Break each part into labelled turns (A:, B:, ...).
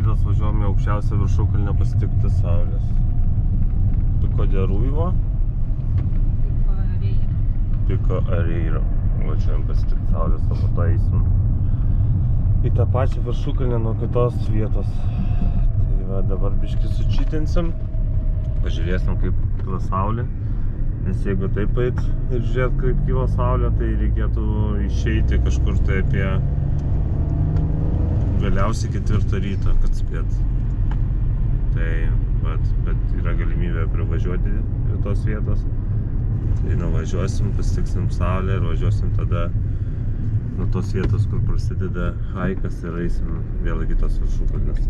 A: rytas važiuojame aukščiausią viršukalnę pasitikti saulės. Pico de Ruivo. Pico Areiro. Važiuojam pasitikti saulės, o po to eisim į tą pačią viršukalnę nuo kitos vietos. Tai va, dabar biškį sučytinsim. Pažiūrėsim, kaip kyla saulė. Nes jeigu taip eit ir žiūrėt, kaip kyla saulė, tai reikėtų išeiti kažkur tai apie vėliausiai 4 ryto, kad spėt. Tai, bet yra galimybė privažiuoti prie tos vietos. Tai nuvažiuosim, pasitiksim saulę ir važiuosim tada nuo tos vietos, kur prasideda haikas ir eisim vėl į kitas viršukalnes.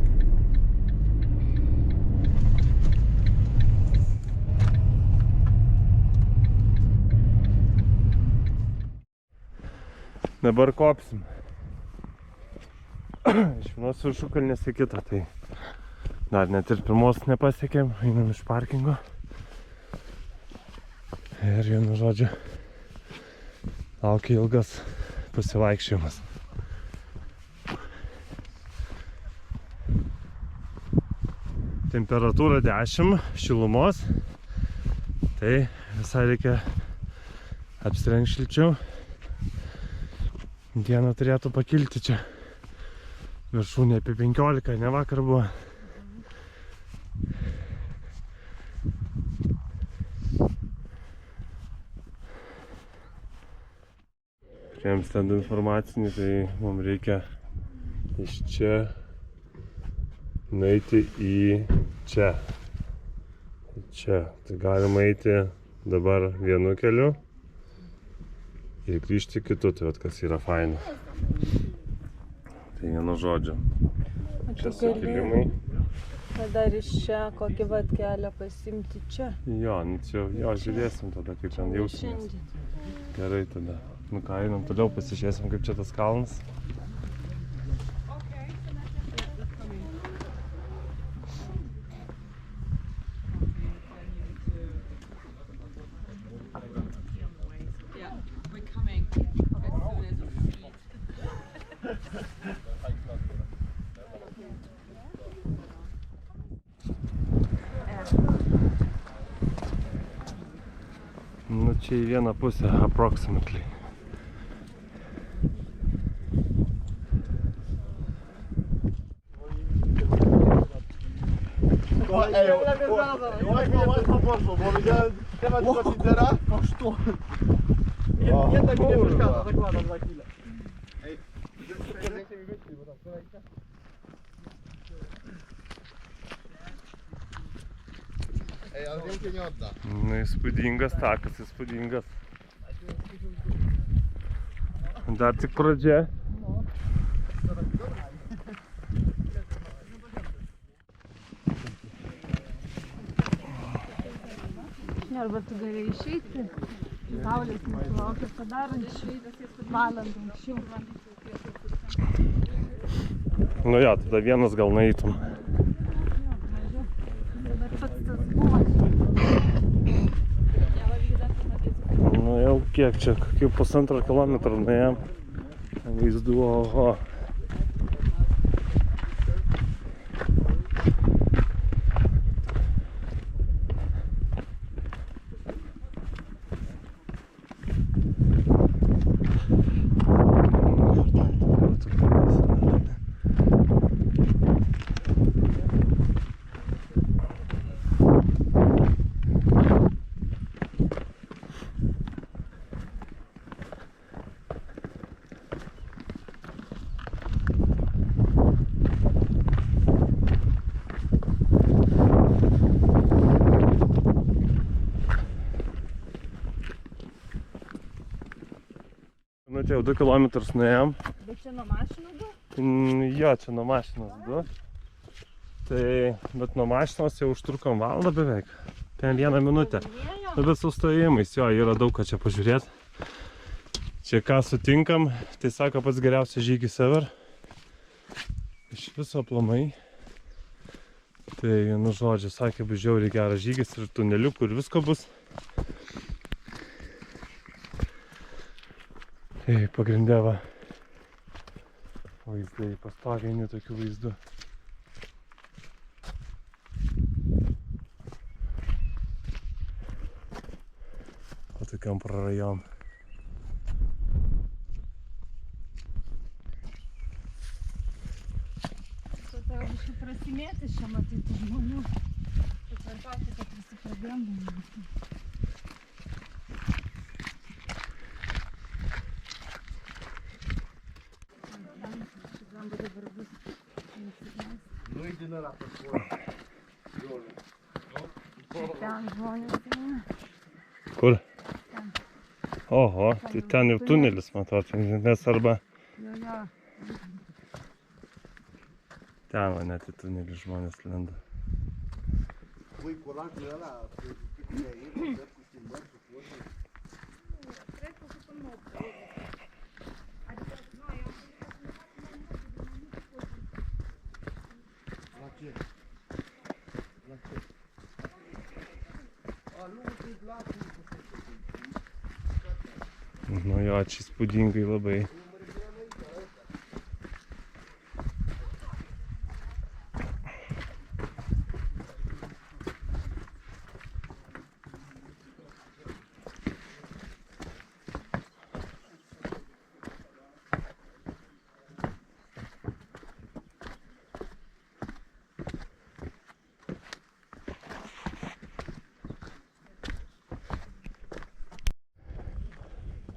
A: Dabar kopsim. Iš vienos viršukalnės į kitą, tai dar net ir pirmos nepasiekėm, einam iš parkingo. Ir vienu žodžiu, laukia ilgas pasivaikščiojimas. Temperatūra 10 šilumos, tai visai reikia apsirengti šilčiau. Diena turėtų pakilti čia viršūnė apie 15, ne vakar buvo. Priėm stendą informacinį, tai mums reikia iš čia nueiti į čia. Čia. Tai galima eiti dabar vienu keliu ir grįžti kitu, tai vat kas yra faina. Tai vienu žodžiu. Čia sukilimai.
B: Dar iš čia kokį vat kelią pasimti čia.
A: Jo, žiūrėsim tada, kaip ten jausimės. Gerai tada. Nu ką, einam toliau, pasižiūrėsim, kaip čia tas kalnas. Nu čia į vieną pusę, approximately.
C: Łatwo poszło, bo widziałem temat Kotitera. Po što? Jednak mi nie przeszkadza, zakładam za chwilę. Ej, ale więcej nie odda.
A: Nu įspūdingas takas, įspūdingas. Dar tik pradžia.
B: Arba tu gali išeiti, saulės nesulaukia padarant valandą anksčiau.
A: Nu jo, tada vienas gal nueitum.
B: Bet pats tas buvo.
A: Nu jau kiek čia, kokių 1,5 kilometro nuėjom. Vaizdu, oho. Nu čia jau 2 kilometrus nuėjom.
B: Bet čia nuo mašinos 2?
A: Jo, čia nuo mašinos 2. Tai, bet nuo mašinos jau užtrukom valandą beveik. Ten 1 minutę. Nu, bet sustojimais, jo, yra daug ką čia pažiūrėti. Čia ką sutinkam, tai sako pats geriausias žygis ever. Iš viso aplamai. Tai, nu žodžiu, sakė, bus žiauriai geras žygis ir tuneliukų ir visko bus. Tai pagrindė va, vaizdai, pastoviai tokių vaizdų. tokiam prarajom.
B: Tai jau biškai prasimėti čia matyti žmonių. Tai svarbiausia, kad visi prabėgom.
C: Nu įdi nėra kažkuo.
B: Ten žmonės eina.
A: Kur? Oho, tai ten jau tunelis, matau, nes arba
B: Jo.
A: ten, va, net į tunelį žmonės lenda.
C: Ui, curantul ăla, cu ei, cu schimbări, cu fotul.
B: Cred că sunt un nou. Adică noi am
C: La ce? La ce? A, nu, tai glasul.
A: Nu jo, čia įspūdingai labai.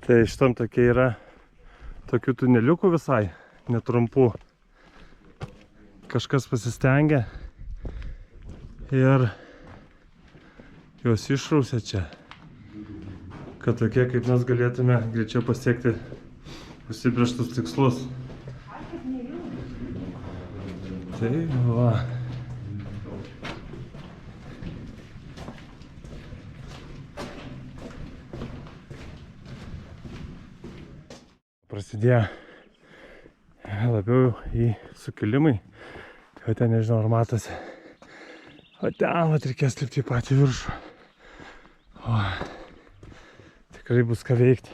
A: Tai šitam tokie yra tokių tuneliukų visai, netrumpų. Kažkas pasistengia ir juos išrausė čia, kad tokie kaip mes galėtume greičiau pasiekti užsibrėžtus tikslus. Tai va. Prasidėjo labiau į sukilimai. O ten nežinau, ar matosi. O ten reikės lipti į patį viršų. O, tikrai bus ką veikti.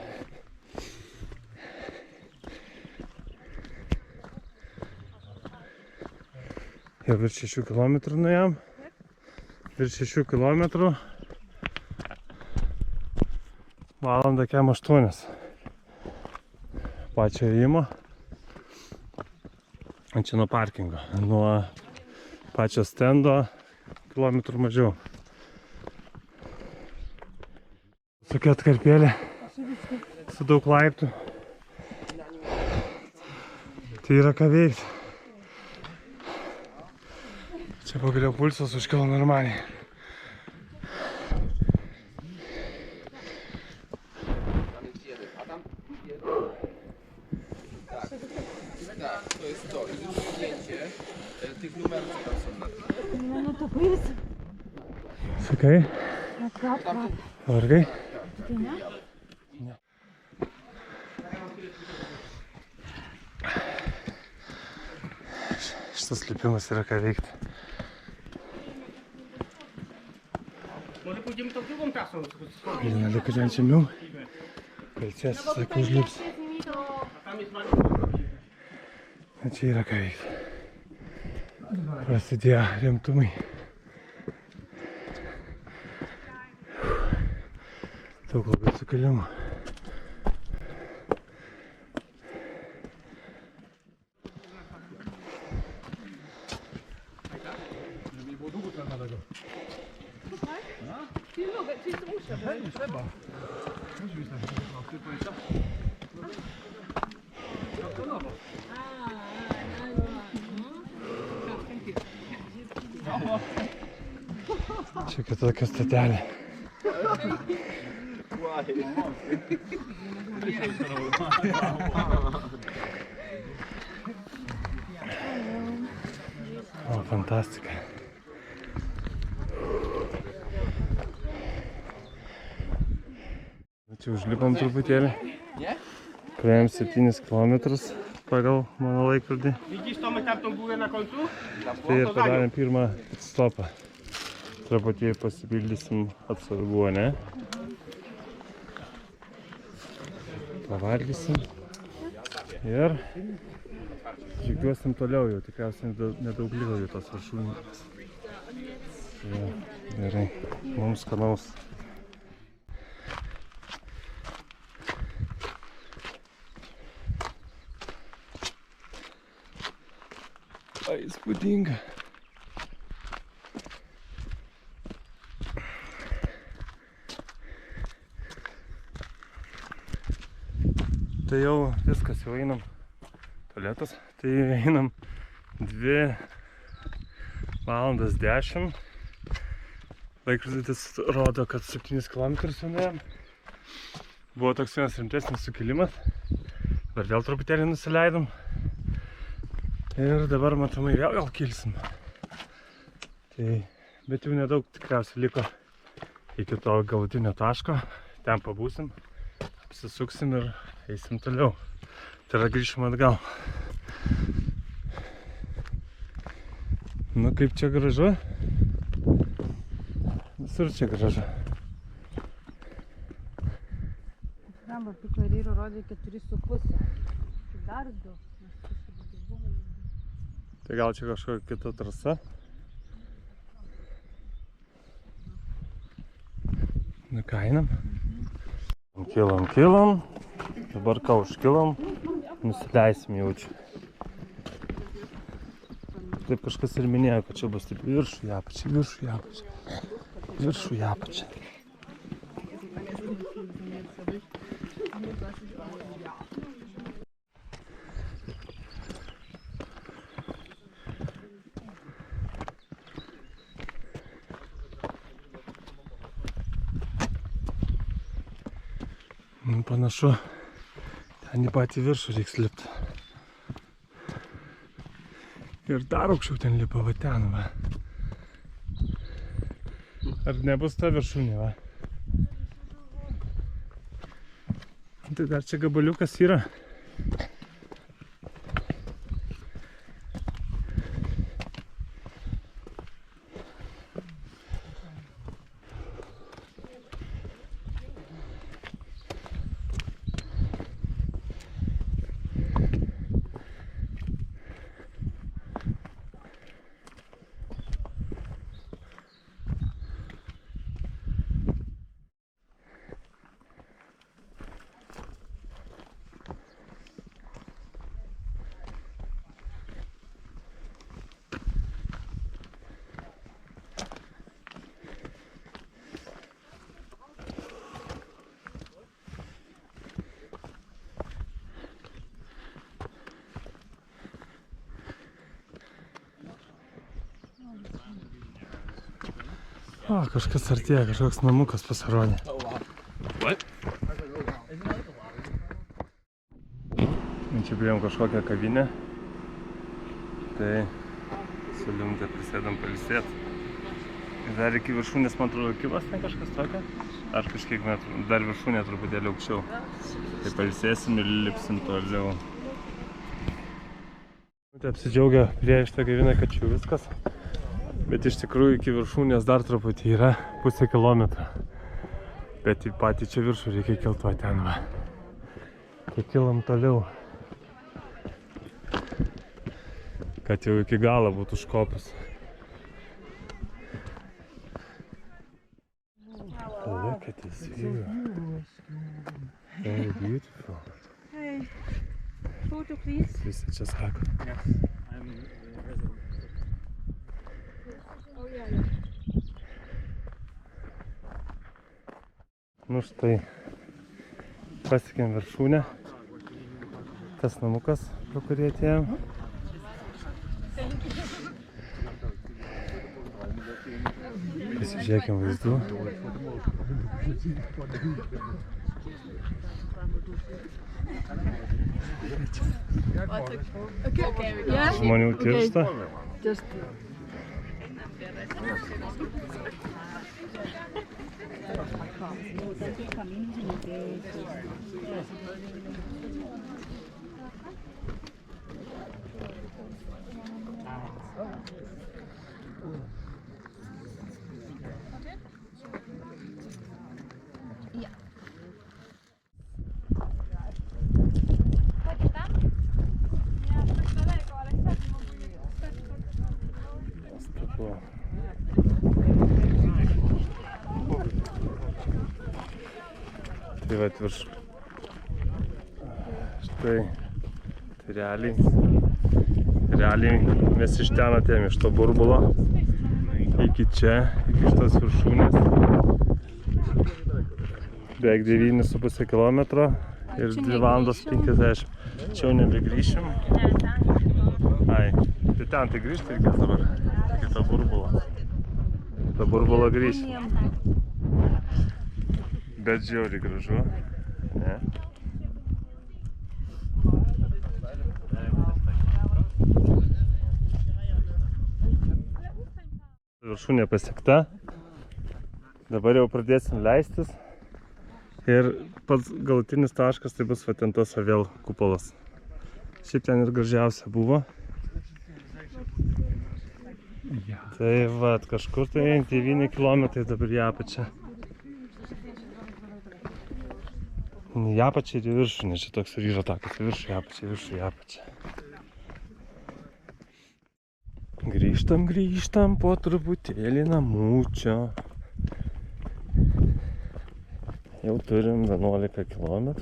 A: Jau virš 6 km nuėjom. Virš 6 km. Valandą kem 8. Pačio ėjimo. Čia nuo parkingo. Nuo pačio stendo kilometrų mažiau. Tokia atkarpėlė su daug laiptų. Tai yra ką veikti. Čia pagaliau pulsas užkilo normaliai.
C: Tych numerów tam są na tym.
B: No to powiedz.
A: Sakai? Vargai?
B: Tai ne?
A: Ne. Šitas lipimas yra ką veikti.
D: Może pójdziemy tą drugą trasą.
A: Nie tylko ten ciemił. Pelcės, sakau, užlips. Čia yra ką veikti. Prasidėjo rimtumai. Daug labai sukilimų. Čia kitokia stotelė. O, fantastika. Čia užlipam truputėlį. Praėjom 7 km pagal mano laikrodį.
D: Widzisz Tomek tamtą górę na końcu?
A: Tai ir padarėm pirmą stopą. Truputį pasipildysim atsargų, ne? Pavalgysim. Ir žygiuosim toliau, jau tikriausiai nedaug liko į tos viršūnės. Gerai, mums skanaus. Įspūdinga. Tai jau viskas, jau einam tualetas, tai einam 2:10. Laikrodis rodo, kad 7 km jau nuėjom. Buvo toks vienas rimtesnis sukilimas, dar vėl truputėlį nusileidom. Ir dabar matomai vėl gal kilsim. Tai, bet jau nedaug tikriausiai liko iki to galutinio taško. Ten pabūsim, apsisuksim ir eisim toliau. Tai yra grįšim atgal. Nu kaip čia gražu? Visur čia gražu.
B: Ramba, Pikaryro rodė 4,5. Dar 2.
A: Tai gal čia kažkokia kita trasa? Nu ką, einam? Kilom. Dabar ką užkilom, nusileisim jaučiu. Taip kažkas ir minėjo, kad čia bus taip viršų į apačią, viršų į apačią. Panašu, ten į patį viršų reiks lipti. Ir dar aukščiau ten lipa, va ten, va. Ar nebus ta viršūnė, va? Tai dar čia gabaliukas yra. O, kažkas artėja, kažkoks namukas pasirodė. Čia bijom kažkokią kavinę. Tai su Liumte prisėdam pailsėt. Dar iki viršūnės, man atrodo, kilas ten kažkas tokio. Ar kažkiek metrų, dar viršūnė truputėlį aukščiau. Tai pailsėsim ir lipsim toliau. Tai apsidžiaugia prie šitą kavinę, kad čia viskas. Bet iš tikrųjų iki viršūnės dar truputį yra 0,5 kilometro. Bet į patį čia viršų reikia kiltuo ten, va. Tai kilam toliau. Kad jau iki galo būtų užkopus. Look at this view. Very beautiful.
B: Hey, photo please.
A: Visi čia sako. Nu štai, pasiekėm viršūnę. Tas namukas, pro kurį atėjom. Pasižiūrėkim vaizdų. Žmonių tiršta. Tai vat virš. Štai, tai realiai Realiai mes iš ten atėjome, iš to burbulo iki čia, iki šitos viršūnės. Beveik 9,5 km ir 2 valandos 50. Čia jau nebegrįšim. Ai, tai ten tai grįžti reikės dabar. Kita burbulo. Kita burbulo grįžti. Bet žiauriai gražu. Ne? Viršūnė pasiekta. Dabar jau pradėsim leistis. Ir pats galutinis taškas tai bus va ten tas vėl kupolas. Šiaip ten ir gražiausia buvo. Tai va, kažkur tai 9 km dabar į apačią. Į apačią ir į viršų, nes čia toks ir yra takas. Į viršų, į apačią, į viršų, į apačią. Grįžtam po truputėlį namučio. Jau turim 11 km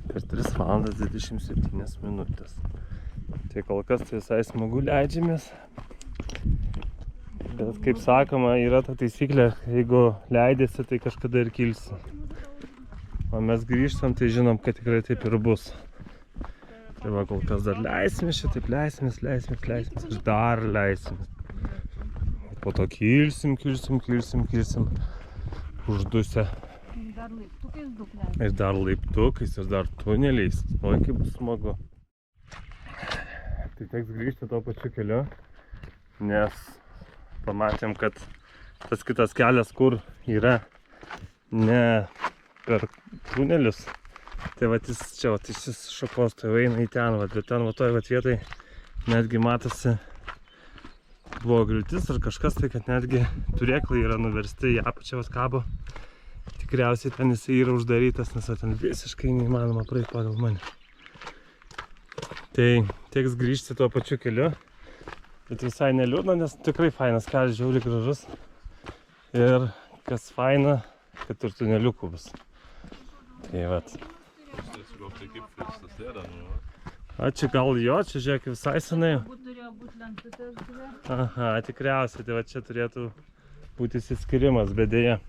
A: per 3 valandas 27 minutės. Tai kol kas tai visai smagu leidžiamės. Bet kaip sakoma, yra ta taisyklė, jeigu leidėsi, tai kažkada ir kilsi. O mes grįžtam, tai žinom, kad tikrai taip ir bus. Tai va, kol kas dar leisimės, šitaip leisimės ir dar leisimės. Po to kilsim, uždusę. Ir dar laiptukais, ir dar tuneliais. Oi, kaip bus smagu. Tai teks grįžti tuo pačiu keliu, nes pamatėm, kad tas kitas kelias, kur yra ne per tunelius, tai va jis čia, va šis šakos, tai eina į ten, va, bet ten va toj va vietai netgi matosi buvo griūtis ar kažkas, tai kad netgi turėklai yra nuversti į apačią vat kabo. Tikriausiai ten jisai yra uždarytas, nes ten visiškai neįmanoma praeiti pagal mane. Tai teks grįžti tuo pačiu keliu, bet visai neliūdna, nes tikrai fainas kelias, žiauriai gražus. Ir kas faina, kad ir tuneliukų bus. Tai vat. A, čia gal jo, čia žiūrėk visai senai. Aha, tikriausiai, tai va čia turėtų būti įsiskirimas, bet dėja.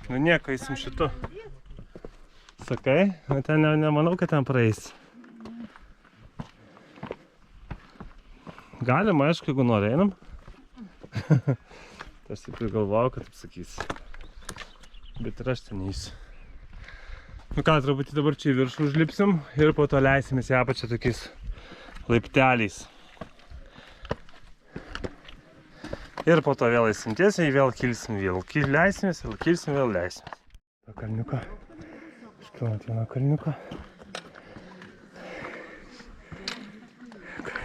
A: Nu nieko, eisim šitu. Sakai? Na ten nemanau, kad ten praeis. Galima, aišku, jeigu nori, einam. Aš taip ir galvojau, kad taip sakysi. Bet ir aš ten neįsiu. Nu ką, truputį dabar čia į viršų užlipsim ir po to leisimės į apačią tokiais laipteliais. Ir po to vėl eisim tiesiai, vėl kilsim, vėl leisimės, vėl kilsim, vėl leisimės. To kalniuko. Iškilnat vieną kalniuką.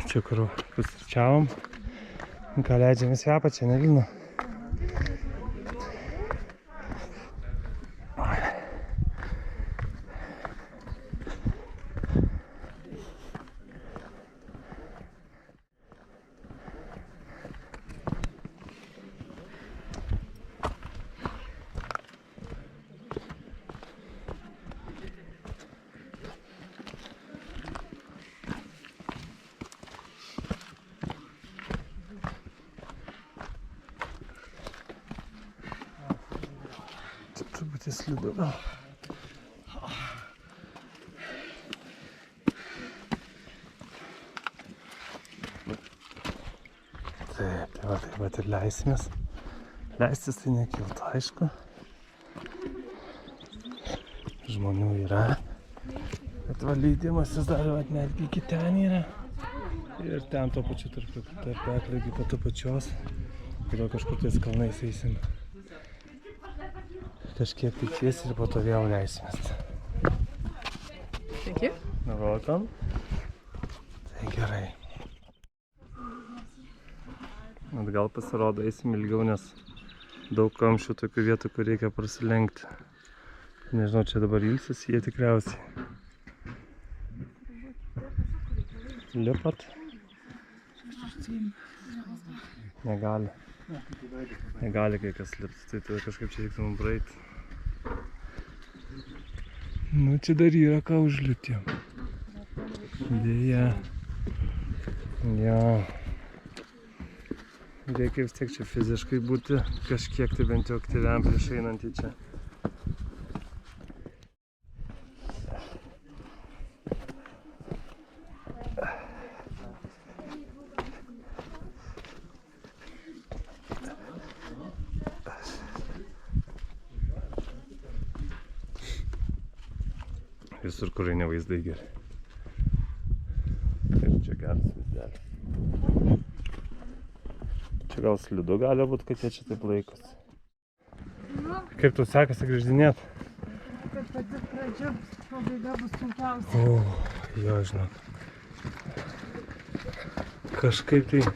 A: Čia kur pusryčiavom. Ką leidžiamės į apačią, nevilna. Truputį slidu gal. Taip, tai va ir leisimės. Leistis tai nekiltų, aišku. Žmonių yra. Bet va leidimas jis dar netgi iki ten yra. Ir ten to pačiu tarp eklėgi po to pačios. Ir kažkur tais kalnais eisim. Kažkiek tai tiesiai ir po to vėl leisimės.
B: Sveiki.
A: Welcome. Tai gerai. Atgal pasirodo eisim ilgiau, nes daug kamščių tokių vietų, kur reikia prasilenkti. Nežinau, čia dabar ilsis jie tikriausiai. Lipat? Negali. Negali kai kas lipti, tai tada kažkaip čia reiktų mums praeiti. Nu, čia dar yra ką užlipti. Dėja. Jo. Reikia vis tiek čia fiziškai būti kažkiek tai bent jau aktyviam prieš einant į čia. Visur, kur eina vaizdai geri. Taip, čia geras vaizdelis. Čia gal slidu gali būt, kad jie čia taip laikosi. Kaip tau sekasi grįždinėt?
B: Kad pati pradžia, pabaiga bus sunkiausia.
A: Jo, žinok. Kažkaip tai...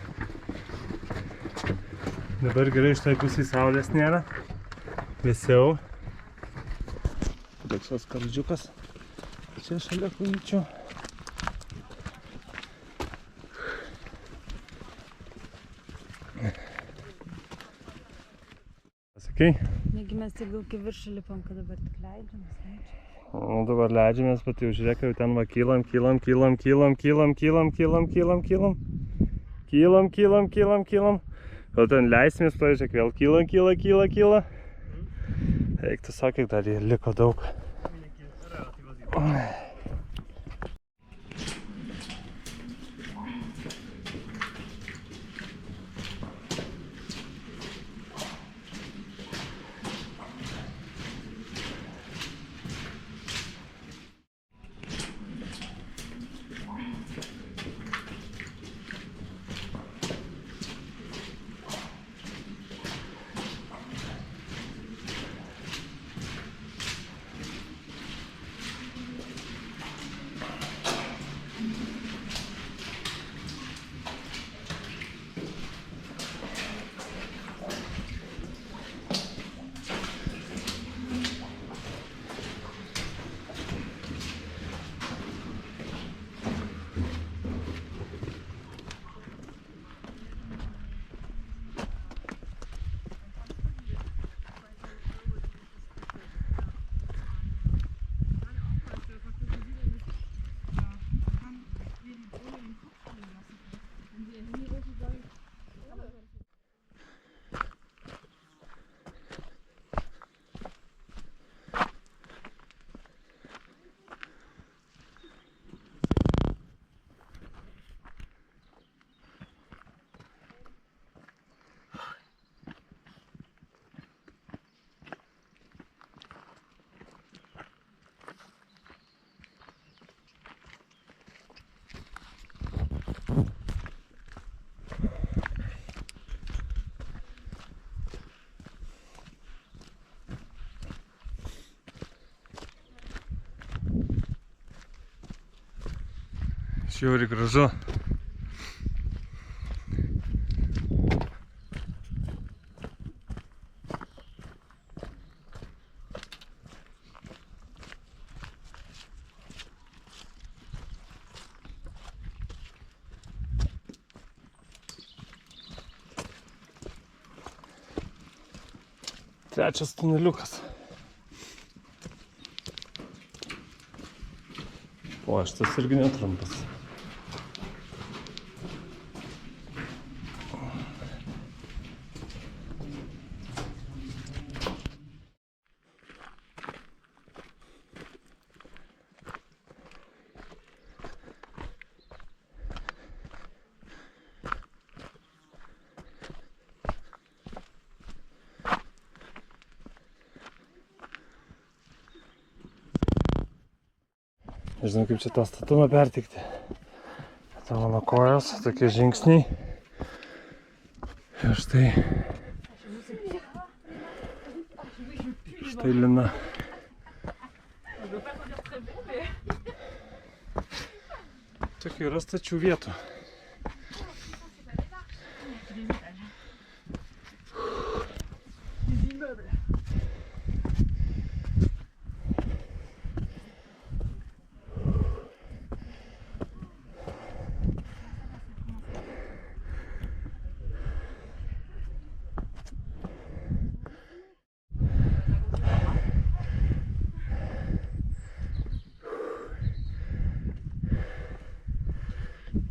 A: Dabar gerai iš tai pusėj saulės nėra. Vėsiau. Bet šios kardžiukas. Čia šalia kojyčių. Sakai?
B: Negi mes tik gal iki viršų lipam, kad dabar tik leidžiamės.
A: Nu, dabar leidžiamės, bet jau žiūrėk, jau ten va kylam. O ten leisimės, pažiūrėk, vėl kyla. Eik, tu sakai, dar liko daug. Žiauriai gražu. Trečias tuneliukas. O, šitas irgi netrumpas. Nežinau, kaip čia tą statumą perteikti. Tai mano kojos, tokie žingsniai. Ir štai lina. Tokių yra stačių vietų.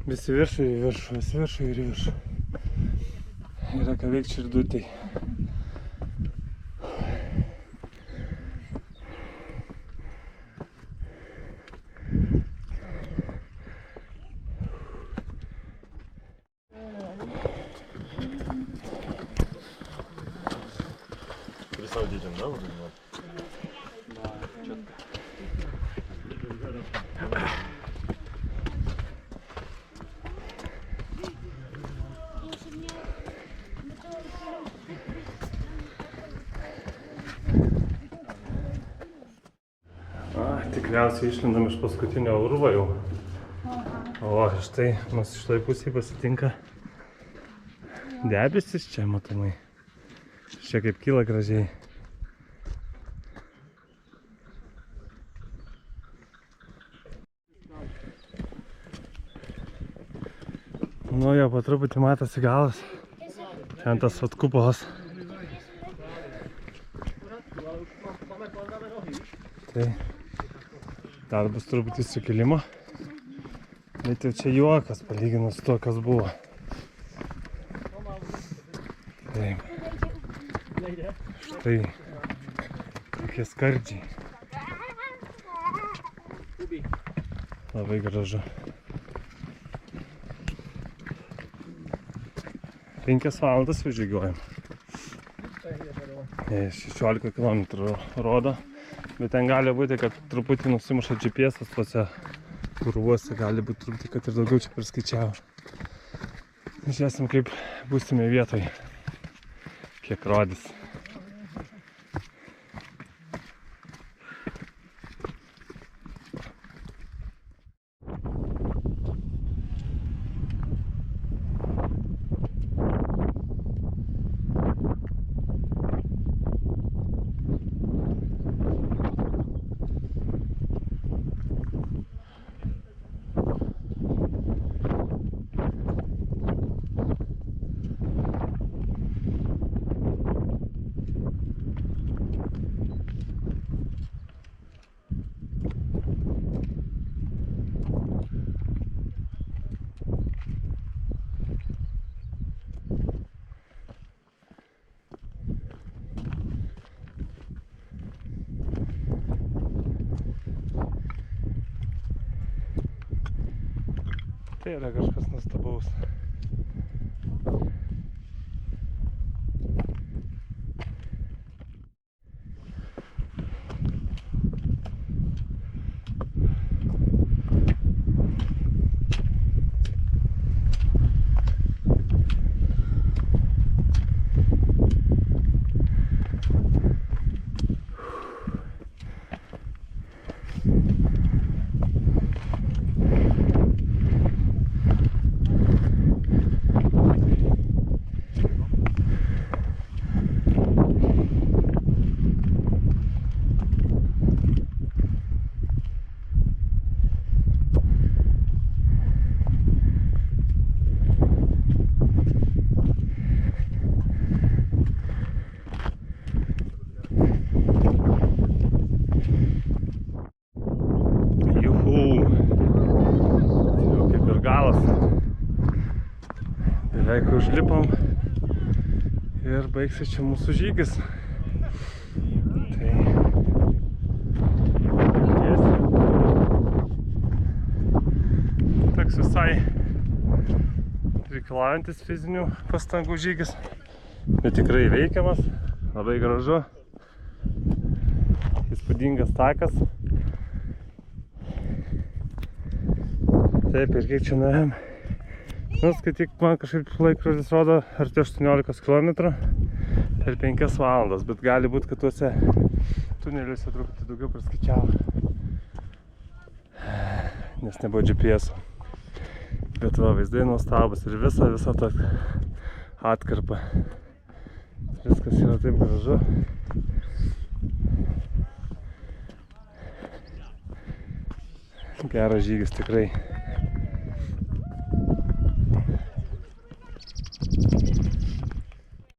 A: Visi viršų ir viršų, visi viršų ir viršų. Yra ką veikti širdutėj.
C: Присадите, да, вот это вот?
A: Tikriausiai išlindam iš paskutinio urvo jau. O štai mus šitoj pusėje pasitinka debesis čia matomai. Čia kaip kyla gražiai. Nu jo, po truputį matosi galas. Ten tas vat kupolas. Tai dar bus truputį sukilimo. Bet jau čia juokas palyginus su to, kas buvo. Taip. Štai tokie skardžiai. Labai gražu. 5 valandas važiuojam. 16 km rodo. Bet ten gali būti, kad truputį nusimuša GPS-as tuose urvuose. Gali būti truputį, kad ir daugiau čia priskaičiavo. Žiūrėsim, kaip būsime vietoje. Kiek rodys. Tai yra kažkas nuostabaus. Beveik užlipom ir baigsis čia mūsų žygis. Tai toks visai reikalaujantis fizinių pastangų žygis, bet tikrai veikiamas, labai gražu, įspūdingas takas. Taip, ir kiek čia nuėjom? Skaityk, man kažkaip laikrodis rodo arti 18 km per 5 valandas, bet gali būti, kad tuose tuneliuose truputį daugiau praskaičiavo, nes nebuvo GPS-o. Bet va, vaizdai nuostabus ir visa ta atkarpa. Viskas yra taip gražu. Geras žygis tikrai.